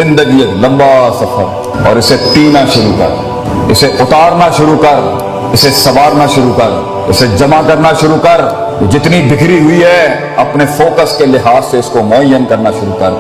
जिंदगी एक लंबा सफर, और इसे पीना शुरू कर, इसे उतारना शुरू कर, इसे संवारना शुरू कर, इसे जमा करना शुरू कर। जितनी बिखरी हुई है अपने फोकस के लिहाज से इसको मुअय्यन करना शुरू कर,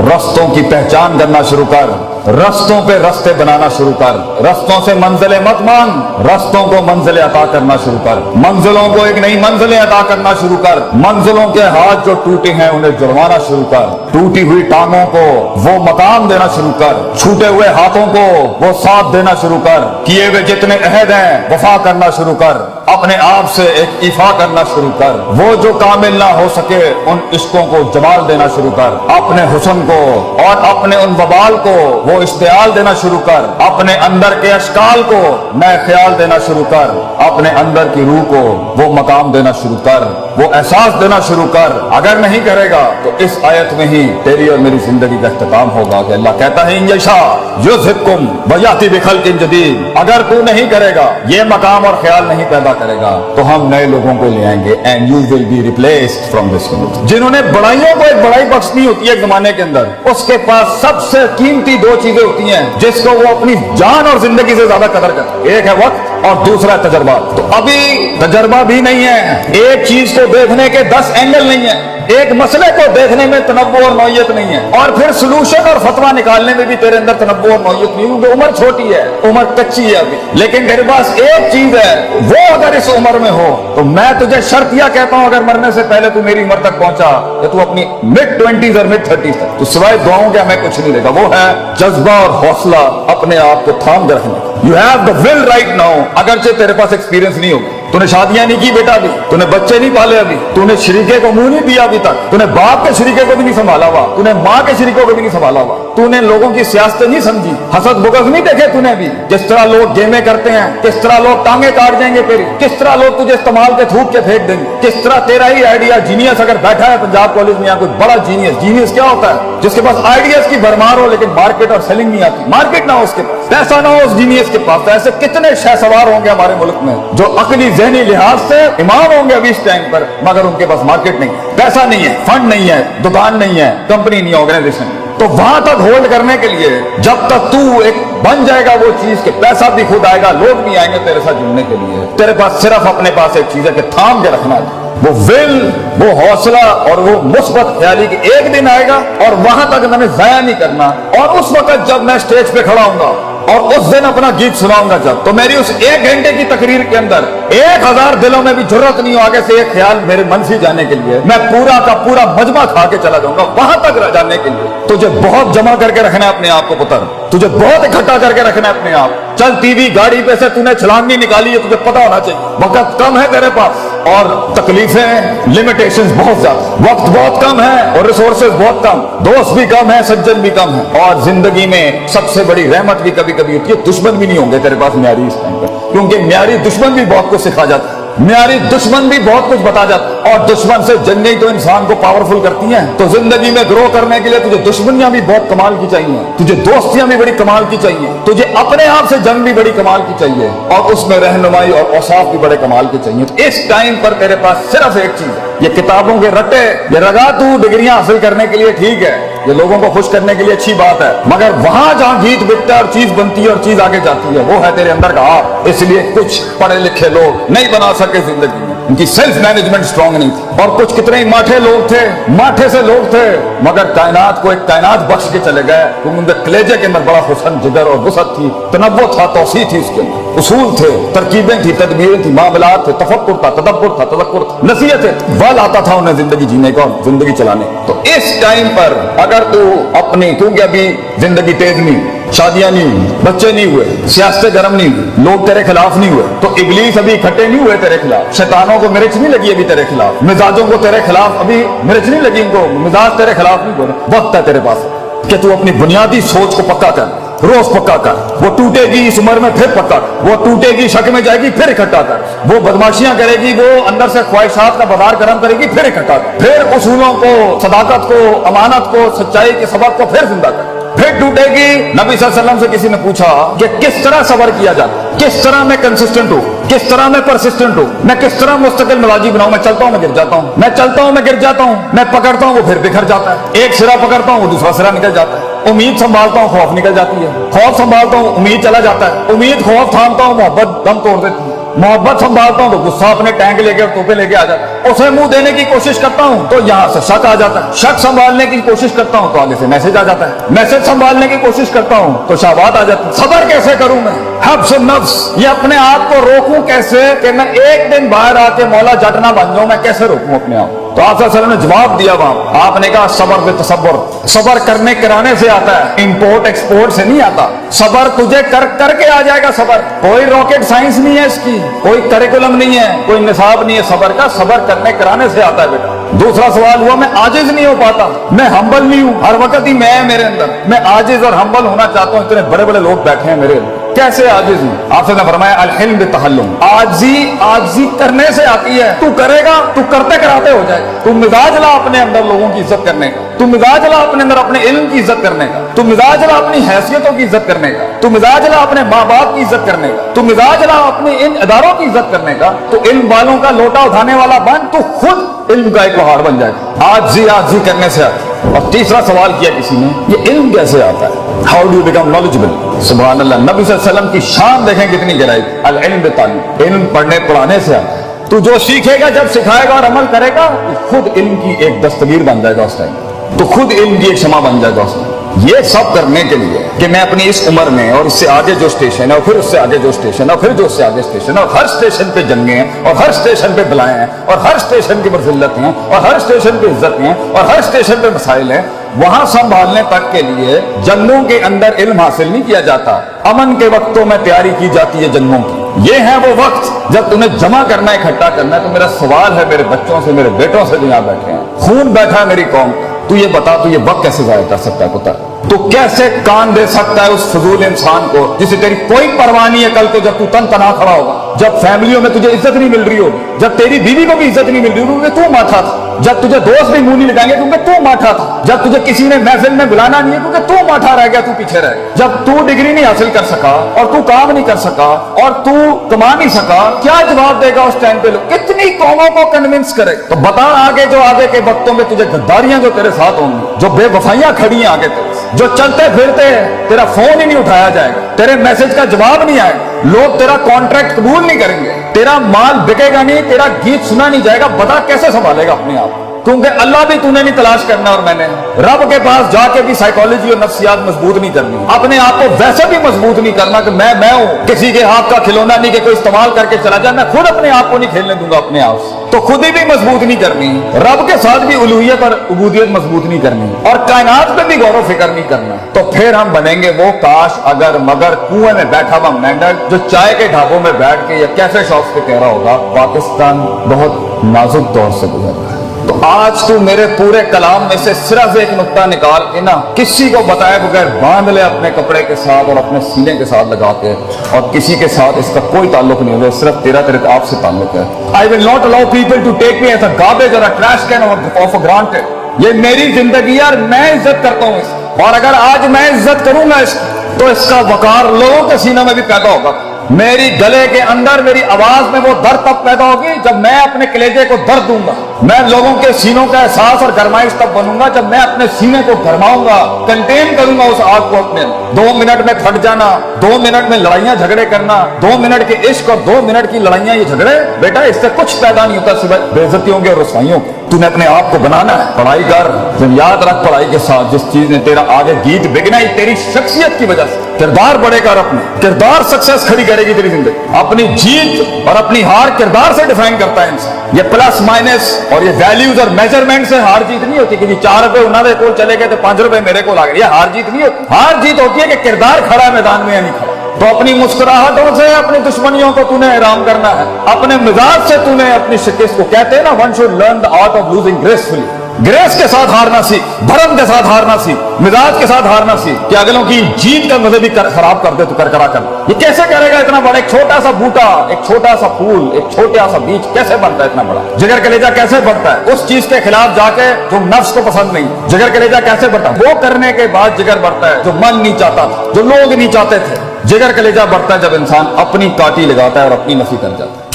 रस्तों की पहचान करना शुरू कर, रस्तों पे रस्ते बनाना शुरू कर, रस्तों से मंजिलें मत मांग, रस्तों को मंजिलें अता करना शुरू कर, मंजिलों को एक नई मंजिलें अता करना शुरू कर, मंजिलों के हाथ जो टूटे हैं उन्हें जुड़वाना शुरू कर, टूटी हुई टांगों को वो मकाम देना शुरू कर, छूटे हुए हाथों को वो साथ देना शुरू कर, किए हुए जितने अहद हैं वफा करना शुरू कर, अपने आप से एक इफा करना शुरू कर, वो जो कामिल ना हो सके उन इश्कों को जमाल देना शुरू कर, अपने हुस्न को और अपने उन वबाल को वो इश्तियाल देना शुरू कर, अपने अंदर के अशकाल को नए ख्याल देना शुरू कर, अपने अंदर की रूह को वो मकाम देना शुरू कर, वो एहसास देना शुरू कर। अगर नहीं करेगा तो इस आयत में ही तेरी और मेरी जिंदगी का इख्तिताम होगा कि अल्लाह कहता है इंशा युज़हिबकुम व याति बिखल्किन जदीद। अगर तू नहीं करेगा, ये मकाम और ख्याल नहीं पैदा करेगा, तो हम नए लोगों को ले आएंगे and you will be replaced from this youth. जिन्होंने बड़ाइयों को एक बड़ाई बख्शनी होती है एक जमाने के अंदर, उसके पास सबसे कीमती दो चीजें होती हैं जिसको वो अपनी जान और जिंदगी से ज्यादा कदर करता है। एक है वक्त और दूसरा है तजर्बा। तो अभी तजर्बा भी नहीं है, एक चीज को देखने के 10 एंगल नहीं है, एक मसले को देखने में तनव्वुर और नौयत नहीं है, और फिर सलूशन और फतवा निकालने में भी तेरे अंदर तनव्वुर और नौयत नहीं, क्योंकि उम्र छोटी है, उम्र कच्ची है अभी। लेकिन तेरे पास एक चीज है, वो अगर इस उम्र में हो तो मैं तुझे शर्तिया कहता हूं, अगर मरने से पहले तू मेरी उम्र तक पहुंचा या तू अपनी मिड-20s और मिड-30s तक, तो सिवाय दुआओं के हमें कुछ नहीं रहेगा। वो है जज्बा और हौसला अपने आप को थाम कर रखने। You have the will write now. अगरचे तेरे पास एक्सपीरियंस नहीं होगा, तूने शादियां नहीं की बेटा अभी, तूने बच्चे नहीं पाले अभी, तूने शरीके को मुंह नहीं दिया अभी तक, तूने बाप के शरीके को भी नहीं संभाला हुआ, तूने माँ के शरीकों को भी नहीं संभाला हुआ, तूने लोगों की सियासत नहीं समझी, हसद बुगज नहीं देखे तूने भी, किस तरह लोग गेमें करते हैं, किस तरह लोग टांगे काट देंगे तेरी, किस तरह लोग तुझे इस्तेमाल के थूक के फेंक देंगे, किस तरह तेरा ही आइडिया जीनियस अगर बैठा है पंजाब कॉलेज में, यहाँ कोई बड़ा जीनियस, जीनियस क्या होता है? जिसके पास आइडियाज की भरमार हो लेकिन मार्केट और सेलिंग नहीं आती, मार्केट ना हो उसके पास, पैसा ना हो उस जीनियस के पास। तो ऐसे कितने शहसवार होंगे हमारे मुल्क में जो अकली ज़हनी लिहाज से इमाम होंगे अभी इस टाइम पर, मगर उनके पास मार्केट नहीं है, पैसा नहीं है, फंड नहीं है, दुकान नहीं है, कंपनी नहीं है, ऑर्गेनाइजेशन। तो वहां तक होल्ड करने के लिए जब तक तू एक बन जाएगा वो चीज के पैसा भी खुद आएगा, लोग भी आएंगे तेरे साथ जुड़ने के लिए, तेरे पास सिर्फ अपने पास एक चीज है कि थाम के रखना है, वो विल, वो हौसला और वो मुस्बत ख्याली कि एक दिन आएगा और वहां तक मैंने जाया नहीं करना। और उस वक्त जब मैं स्टेज पे खड़ा हूंगा और उस दिन अपना गीत सुनाऊंगा जब, तो मेरी उस 1 घंटे की तकरीर के अंदर 1000 दिलों में भी जरूरत नहीं हो आगे से एक ख्याल मेरे मन से जाने के लिए, मैं पूरा का पूरा मजमा खा के चला जाऊंगा वहां तक जाने के लिए। तुझे बहुत जमा करके रखना है अपने आप को पुत्र, तुझे बहुत इकट्ठा करके रखना है अपने आप। चलती हुई गाड़ी पे से तूने छलांग नहीं निकाली है, तुझे पता होना चाहिए वक्त कम है तेरे पास और तकलीफें, लिमिटेशंस बहुत ज्यादा, वक्त बहुत कम है और रिसोर्सेज बहुत कम, दोस्त भी कम है, सज्जन भी कम है, और जिंदगी में सबसे बड़ी रहमत भी कभी कभी होती है, दुश्मन भी नहीं होंगे तेरे पास म्यारी इस टाइम पर, क्योंकि म्यारी दुश्मन भी बहुत कुछ सिखा जाता है, म्यारी दुश्मन भी बहुत कुछ बता जाता है, और दुश्मन से जंगें तो इंसान को पावरफुल करती हैं। तो जिंदगी में ग्रो करने के लिए तुझे दुश्मनियां भी बहुत कमाल की चाहिए, तुझे दोस्तियां भी बड़ी कमाल की चाहिए, तुझे अपने आप से जंग भी बड़ी कमाल की चाहिए, और उसमें रहनुमाई और औसाफ भी बड़े कमाल की चाहिए। तो इस टाइम पर तेरे पास सिर्फ एक चीज है, ये किताबों के रट्टे, ये रगा तू डिग्रियां हासिल करने के लिए ठीक है, ये लोगों को खुश करने के लिए अच्छी बात है, मगर वहां जहां गीत बिकता है और चीज बनती है और चीज आगे जाती है, वो है तेरे अंदर का आप। इसलिए कुछ पढ़े लिखे लोग नहीं बना सके जिंदगी में, उनकी सेल्फ मैनेजमेंट स्ट्रांग नहीं थी, और कुछ कितने ही माठे लोग थे, माठे से लोग थे, मगर कायनात को एक कायनात बख्श के चले गए, क्योंकि उनके कलेजे के अंदर बड़ा हुस्न, जिगर और वसअत थी, तनव्वुर था, तौसीह थी, उसके अंदर उसूल थे, तरकीबें थी, तदबीरें थी, मामलात थे, तफक्कुर था, तदब्बुर था, तज़क्कुर था, नसीहत थे, बल आता था उन्हें जिंदगी जीने का, जिंदगी चलाने। तो इस टाइम पर अगर तू अपनी, क्योंकि अभी जिंदगी तेज नहीं, शादियां नहीं हुई, बच्चे नहीं हुए, सियासतें गर्म नहीं हुई, लोग तेरे खिलाफ नहीं हुए, तो इब्लीस अभी इकट्ठे नहीं हुए तेरे खिलाफ, शैतानों को मिर्च नहीं लगी अभी तेरे खिलाफ, मिजाजों को तेरे खिलाफ अभी मिर्च नहीं लगी, उनको मिजाज तेरे खिलाफ नहीं बोले। वक्त है तेरे पास कि तू अपनी बुनियादी सोच को पक्का कर, रोज पक्का कर, वो टूटेगी इस उम्र में फिर पक्का कर, वो टूटेगी शक में जाएगी फिर इकट्ठा कर, वो बदमाशियां करेगी, वो अंदर से ख्वाहिशात का बाजार गर्म करेगी फिर इकट्ठा कर, फिर उसूलों को, सदाकत को, अमानत को, सच्चाई के सबक को फिर जिंदा कर, फिर टूटेगी। नबी सल्लल्लाहु अलैहि वसल्लम से किसी ने पूछा कि किस तरह सबर किया जाता, किस तरह मैं कंसिस्टेंट हूँ, किस तरह मैं परसिस्टेंट हूँ, मैं किस तरह मुस्तकिल मिजाजी बनाऊं, मैं चलता हूँ मैं गिर जाता हूँ, मैं चलता हूँ मैं गिर जाता हूँ, मैं पकड़ता हूँ वो फिर बिखर जाता है, एक सिरा पकड़ता हूँ वो दूसरा सिरा निकल जाता है। उम्मीद संभालता हूँ खौफ निकल जाती है, खौफ संभालता हूँ उम्मीद चला जाता है, उम्मीद खौफ थामता हूँ मोहब्बत दम तोड़ देती है, मोहब्बत संभालता हूँ तो गुस्सा अपने टैंक लेके और तोपे लेके आ जाता है, उसे मुंह देने की कोशिश करता हूँ तो यहाँ से शक आ जाता है, शक संभालने की कोशिश करता हूँ तो आगे से मैसेज आ जाता है, मैसेज संभालने की कोशिश करता हूँ तो शहवात आ जाती है। सब्र कैसे करूं मैं, हब्स नफ्स, ये अपने आप को रोकूं कैसे कि मैं एक दिन बाहर आके मौला जट ना बन जाऊं, मैं कैसे रोकूं अपने आप। तो आप सल्लल्लाहु अलैहि वसल्लम ने जवाब दिया वहां, आपने कहा सब्र बे तसब्बुर, सब्र करने कराने से आता है, इंपोर्ट एक्सपोर्ट से नहीं आता। सब्र तुझे करके आ जाएगा सब्र, कोई रॉकेट साइंस नहीं है इसकी, कोई करिकुलम नहीं है, कोई निसाब नहीं है सब्र का, सब्र करने कराने से आता है बेटा। दूसरा सवाल हुआ मैं आजिज नहीं हो पाता, मैं हम्बल नहीं हूं, हर वक्त ही मैं मेरे अंदर, मैं आजिज और हम्बल होना चाहता हूं, इतने बड़े बड़े लोग बैठे हैं मेरे अंदर, कैसे आजिज हूं। आपसे ने फरमाया अल हिल्म बितहल्लुम, आजी करने से आती है, तू करेगा तू करते कराते हो जाएगा। तू मिजाज ला अपने अंदर लोगों की इज्जत करने का, तू मिजाज ला अपने अंदर अपने इल्म की इज्जत करने का, तू मिजाज ला अपनी हैसियतों की इज्जत करने का, तू मिजाज ला अपने माँ बाप की इज्जत करने का, तू मिजाज ला अपने इन इदारों की इज्जत करने का, तो इल्म वालों का लोटा उठाने वाला बन, तू खुद इल्म का एक पहाड़ बन जाएगा। आजी करने से आता। और तीसरा सवाल किया किसी ने, ये इल्म कैसे आता है, हाउ डू बिकम नॉलेजेबल। सुभान अल्लाह, नबी सल्लल्लाहु अलैहि वसल्लम की शान देखें कितनी गहराई, अल इल्म बितालीम, इल्म पढ़ने पढ़ाने से आता है। तू जो सीखेगा जब सिखाएगा और अमल करेगा तो खुद इल्म की एक दस्तगीर बन जाएगा उस टाइम, तो खुद इल्म की एक क्षमा बन जाएगा उस टाइम। ये सब करने के लिए कि मैं अपनी इस उम्र में और इससे आगे जो स्टेशन है और फिर उससे आगे जो स्टेशन है और फिर जो उससे आगे स्टेशन है, और हर स्टेशन पे जंगे हैं और हर स्टेशन पे बलाएं हैं और हर स्टेशन की मज़िल्लत हैं और हर स्टेशन पे इज्जत हैं और हर स्टेशन पे मसाइल हैं, वहां संभालने तक के लिए जंगों के अंदर इल्म हासिल नहीं किया जाता, अमन के वक्तों में तैयारी की जाती है जंगों की। ये है वो वक्त जब तुम्हें जमा करना है, इकट्ठा करना है। तो मेरा सवाल है मेरे बच्चों से, मेरे बेटों से जो यहाँ बैठे हैं, खून बैठा है मेरी कौम का, तू ये बता, तू ये वक्त कैसे जाया कर सकता है पुत्र, तो कैसे कान दे सकता है उस फजूल इंसान को जिसे तेरी कोई परवाह नहीं है। कल को जब तू तन तना खड़ा होगा, जब फैमिलियों में तुझे इज्जत नहीं मिल रही होगी, जब तेरी बीवी को भी इज्जत नहीं मिल रही होगी क्योंकि तू माठा था, जब तुझे दोस्त भी मुंह नहीं लगाएंगे क्योंकि तू माठा था, जब तुझे किसी ने महफिल में बुलाना नहीं है क्योंकि तू माठा रह गया, तू पीछे रह गया, जब तू डिग्री नहीं हासिल कर सका और तू काम नहीं कर सका और तू कमा नहीं सका, क्या जवाब देगा उस टाइम पे? लोग कितनी कौमों को कन्विंस करे? तो बता आगे जो आगे के वक्तों में तुझे गद्दारियां जो तेरे साथ होंगी, जो बेवफाइयां खड़ी हैं आगे तेरे, जो चलते फिरते तेरा फोन ही नहीं उठाया जाएगा, तेरे मैसेज का जवाब नहीं आएगा, लोग तेरा कॉन्ट्रैक्ट कबूल नहीं करेंगे, तेरा माल बिकेगा नहीं, तेरा गीत सुना नहीं जाएगा, बता कैसे संभालेगा अपने आप? क्योंकि अल्लाह भी तूने नहीं तलाश करना और मैंने रब के पास जाके भी साइकोलॉजी और नफ्सियात मजबूत नहीं करनी, अपने आप को वैसे भी मजबूत नहीं करना कि मैं हूं, किसी के हाथ का खिलौना नहीं कि कोई इस्तेमाल करके चला जाए, मैं खुद अपने आप को नहीं खेलने दूंगा अपने आप से, तो खुद ही भी मजबूत नहीं करनी, रब के साथ भी उलूहियत और उबूदियत मजबूत नहीं करनी और कायनात पे भी गौर फिक्र नहीं करना, तो फिर हम बनेंगे वो काश अगर मगर कुएं में बैठा हुआ मेंढक जो चाय के ढाबों में बैठ के या कैफे शॉप्स पे कह रहा होगा पाकिस्तान बहुत नाजुक दौर से गुजर रहा है। तो आज तू मेरे पूरे कलाम में से सिर्फ एक नुक्ता निकाल के ना, किसी को बताए बगैर बांध ले अपने कपड़े के साथ और अपने सीने के साथ लगा के, और किसी के साथ इसका कोई ताल्लुक नहीं होगा, सिर्फ तेरा तेरे आपसे ताल्लुक है। I will not allow people to take me as a garbage और a trash can of granted. ये मेरी जिंदगी है और मैं इज्जत करता हूँ इसकी, और अगर आज मैं इज्जत करूंगा इसकी तो इसका वकार लोगों के सीनों में भी पैदा होगा। मेरी गले के अंदर मेरी आवाज में वो दर्द तब पैदा होगी जब मैं अपने कलेजे को दर्द दूंगा, मैं लोगों के सीनों का एहसास और गरमाइश तब बनूंगा जब मैं अपने सीने को गरमाऊंगा, कंटेन करूंगा उस आग को अपने। 2 मिनट में फट जाना, 2 मिनट में लड़ाइयां झगड़े करना, 2 मिनट के इश्क और 2 मिनट की लड़ाइयां ये झगड़े, बेटा इससे कुछ पैदा नहीं होता सिवाय बेइज्जतियों के और रसवाइयों के। तूने अपने आप को बनाना है, पढ़ाई कर, याद रख पढ़ाई के साथ जिस चीज ने तेरा आगे गीत बिगना ही तेरी शख्सियत की वजह से, किरदार बढ़ेगा और अपने किरदार सक्सेस खड़ी करेगी तेरी जिंदगी। अपनी जीत और अपनी हार किरदार से डिफाइन करता है इंसान। ये प्लस माइनस और ये वैल्यूज और मेजरमेंट से हार जीत नहीं होती कि जी 4 रुपए उन्होंने को चले गए तो 5 रुपए मेरे को आ गए, ये हार जीत नहीं होती। हार जीत होती है कि किरदार खड़ा है मैदान में या नहीं खड़ा। तो अपनी मुस्कुराहटों से अपनी दुश्मनियों को तूने हैरान करना है, अपने मिजाज से तूने अपनी शिकस्त को, कहते हैं ना one should learn the art of losing gracefully, grace के साथ हारना सीख, भरम के साथ हारना सीख, मिजाज के साथ हारना सीख कि अगलों की जीत का मजे भी खराब कर दे तो करकरा कर। ये कैसे करेगा? इतना बड़ा एक छोटा सा बूटा, एक छोटा सा फूल, एक छोटा सा बीज कैसे बनता है इतना बड़ा? जिगर कलेजा कैसे बढ़ता है? उस चीज के खिलाफ जाके जो नफ्स को पसंद नहीं, जिगर कलेजा कैसे बढ़ता है? वो करने के बाद जिगर बढ़ता है जो मन नहीं चाहता था, जो लोग नहीं चाहते थे। जिगर कलेजा बढ़ता है जब इंसान अपनी काटी लगाता है और अपनी नफी कर जाता है।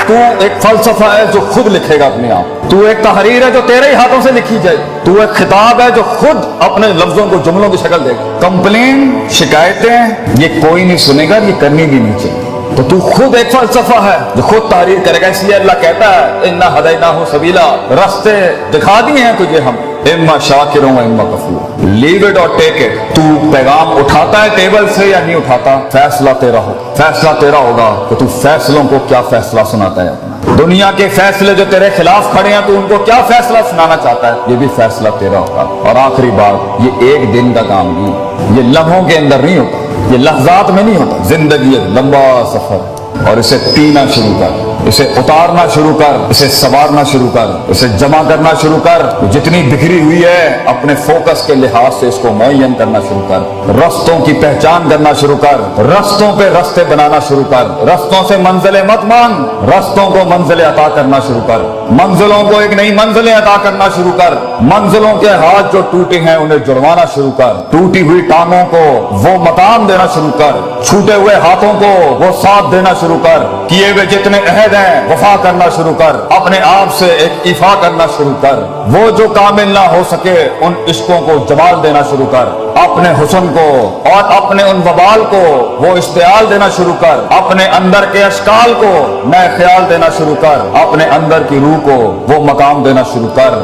तू एक फलसफा है जो खुद लिखेगा अपने आप, तू एक तहरीर है जो तेरे ही हाथों से लिखी जाए, तू एक खिताब है जो खुद अपने लफ्जों को जुमलों की शक्ल देगा। कंप्लेन, शिकायतें ये कोई नहीं सुनेगा, ये करनी भी नहीं चाहिए। तो तू खुद एक फलसफा है जो खुद तहरीर करेगा। इसलिए अल्लाह कहता है इन्ना हदैनाहु सबीला, रास्ते दिखा दिए हैं तुझे हम, इम्मा शाकिरों व इम्मा कफूर, लीव इट और टेक इट। तू पैगाम उठाता है टेबल से या नहीं उठाता, फैसला तेरा हो, फैसला तेरा होगा कि तू फैसलों को क्या फैसला सुनाता है अपना। दुनिया के फैसले जो तेरे खिलाफ खड़े हैं, तू उनको क्या फैसला सुनाना चाहता है, ये भी फैसला तेरा होगा। और आखिरी बात, ये एक दिन का काम नहीं, ये लम्हों के अंदर नहीं होता, ये लहजात में नहीं होता। जिंदगी एक लंबा सफर, और इसे पीना शुरू कर, इसे उतारना शुरू कर, इसे संवारना शुरू कर, इसे जमा करना शुरू कर। जितनी बिखरी हुई है अपने फोकस के लिहाज से इसको मुअय्यन करना शुरू कर, रस्तों की पहचान करना शुरू कर, रस्तों पे रस्ते बनाना शुरू कर, रस्तों से मंजिलें मत मांग, रस्तों को मंजिलें अता करना शुरू कर, मंजिलों को एक नई मंजिलें अता करना शुरू कर, मंजिलों के हाथ जो टूटे हैं उन्हें जुड़वाना शुरू कर, टूटी हुई टांगों को वो मकाम देना शुरू कर, छूटे हुए हाथों को वो साथ देना शुरू कर, किए हुए जितने अहद हैं वफा करना शुरू कर, अपने आप से एक इफा करना शुरू कर, वो जो कामिल ना हो सके उन इश्कों को जमाल देना शुरू कर, अपने हुस्न को और अपने उन वबाल को वो इश्तियाल देना शुरू कर, अपने अंदर के अशकाल को नए ख्याल देना शुरू कर, अपने अंदर की रूह को वो मकाम देना शुरू कर।